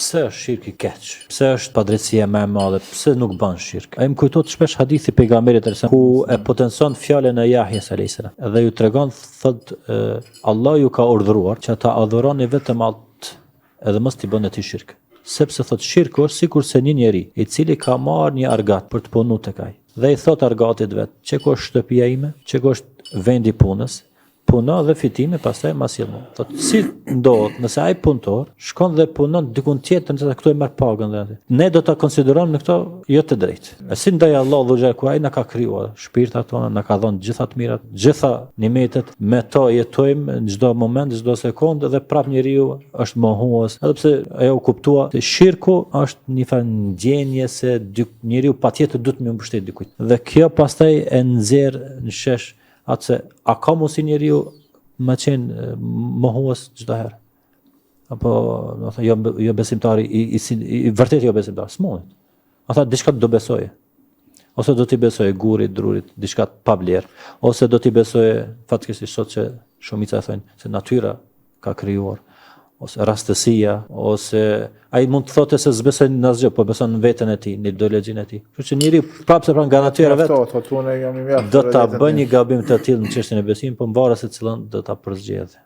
pse është shirki keq? Pse është padrejtësia më e madhe? Pse nuk bën shirk? Ai më kujtohet shpesh hadithi pejgamberit ku e potencon fjalën e Jahjes alayhis salam. Dhe ju tregon thot Allah ju ka urdhëruar që ta adhuroni vetëm atë edhe mos t'i bëni ti shirk. Sepse thot shirku është sikurse një njeri i cili ka marrë një argat për të punuar tek ai. Dhe i thot argatit vet, "Çeko është shtëpia ime, çeko është vendi punës, puno dhe fitimi pastaj ma sjell mua." Thot si ndodhet nëse ai punëtor shkon dhe punon dikun tjetër se këtu e merr pagën dhe atë. Ne do ta konsiderojmë në këto jo të drejtë. E si ndaj Allah dhe ku ai na ka krijuar, shpirtat tona na ka dhënë gjitha të mirat, gjitha nimetet, me to jetojmë në çdo moment, çdo sekondë dhe prap njeriu është mohues, edhe pse ajo kuptua se shirku është një farë ndjenje se njeriu patjetër duhet të më mbështet dikujt. Dhe kjo pastaj e nxjerr në shesh atë se a ka mundsi njeriu më qenë mohues çdo herë? Apo do të thënë jo besimtari i vërtet jo besimtar, s'mund. Ata diçka do besoje. Ose do t'i besoje gurit, drurit, diçka pa vlerë, ose do t'i besoje fatkeqësisht sot që shumica e thonë se natyra ka krijuar, ose rastësia, ose ai mund të thotë se s'beson në asgjë, po beson në veten e tij, në ideologjin e tij. Kështu që njeriu prapse nga natyra vet do ta bëjë një gabim të tillë në çështjen e besimit, po mvaret se cilën do ta përzgjedhë.